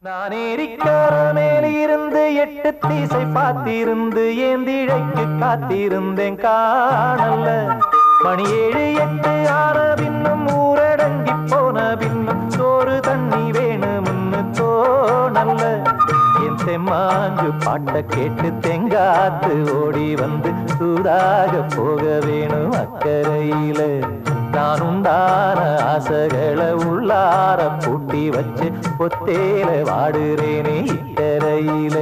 நான் ஏரிக்கார மேலிருந்து 8 தீசை பார்த்திருந்து ஏந்திழைக்கு காத்திருந்தேன் காணல்ல. மணி 7 8 ஆன பின்னும் ஊரடங்கி போன பின்னும் சோறு தண்ணி வேணும்னு தோணல்ல. என் தெம்மாங்கு பாட்ட கேட்டு தெங்காத்து ஓடி வந்து சூடாக போக வேணும் அக்கறையில. நான் உண்டான ஆசைகளை உள்ளார பூட்டி வச்சு பொத்தேல வாடுறேனே இக்கரையில.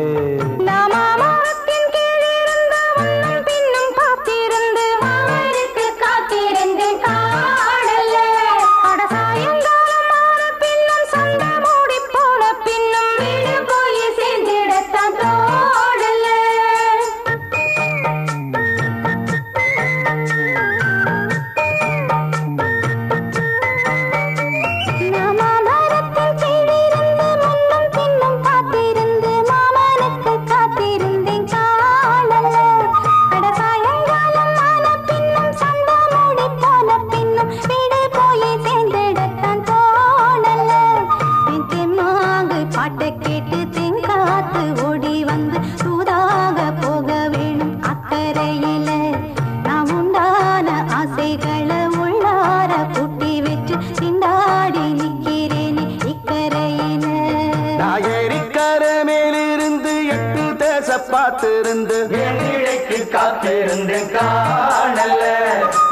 பார்த்திருந்து ஏழிழைக்கு காத்திருந்தேன் காணல்ல.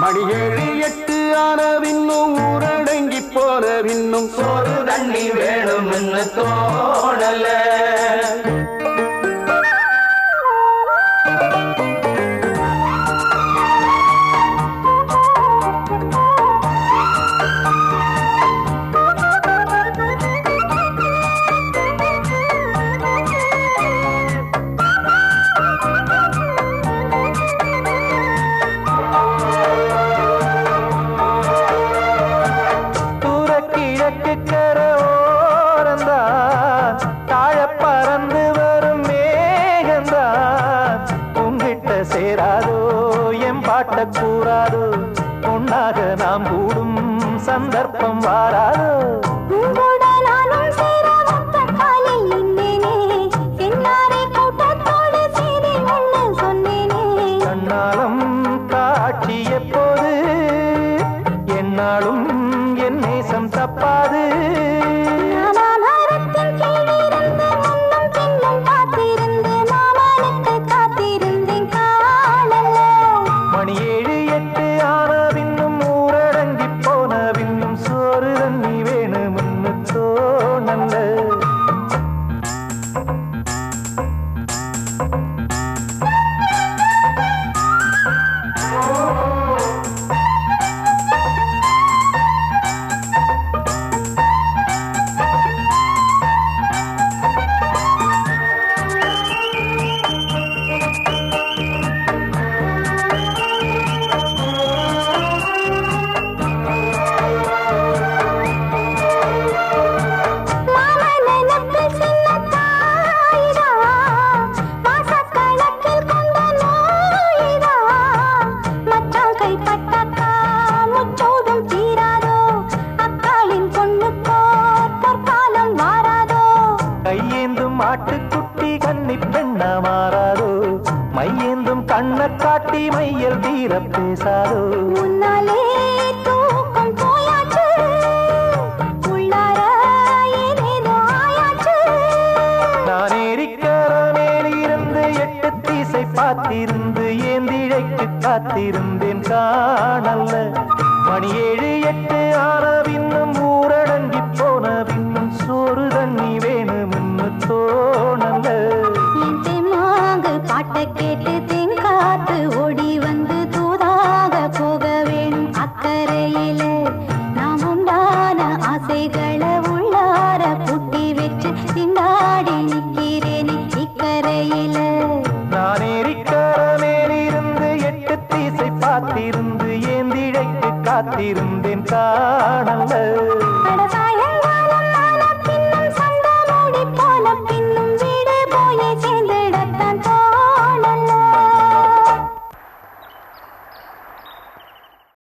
மணி 7 8 ஆன பின்னும் ஊரடங்கி போன பின்னும் சோறு தண்ணி வேணும்னு தோணல. சேராதோ என் பாட்ட கூறாதோ பொன்னாக நாம் கூடும் சந்தர்ப்பம் வாராதோ. கண்ணாலம் காட்சி எப்போது என்னாலும் என் நேசம் தப்பாது. கையேந்தும் ஆட்டுக்குட்டி கன்னி பெண்ணா மாறாதோ மையேந்தும் கண்ண காட்டி மையல் தீர பேசாதோ. முன்னாலே தூக்கம் போயாச்சு உள்ளார ஏதேதோ ஆயாச்சு. நான் ஏரிக்கார மேலிருந்து 8 தீசை பார்த்திருந்து ஏந்திழைக்கு காத்திருந்தேன் காணல்ல. மணி 7 8 ஆன பின்னும் ஊரடங்கி போன பின்னும் சோறு தண்ணி வேணும்னு தோணல்ல. பாட்ட கேட்டு தெங்காத்து ஓடி வந்து தூதாக போக வேணும் அக்கறையில. நாம் உண்டான ஆசைகளை உள்ளார பூட்டி வச்சு திண்டாடி நிக்கிறேனே இக்கரையில. நான் ஏரிக்கார மேலிருந்து 8 தீசை பார்த்திருந்து ஏந்திழைக்கு காத்திருந்தேன் காணல்ல.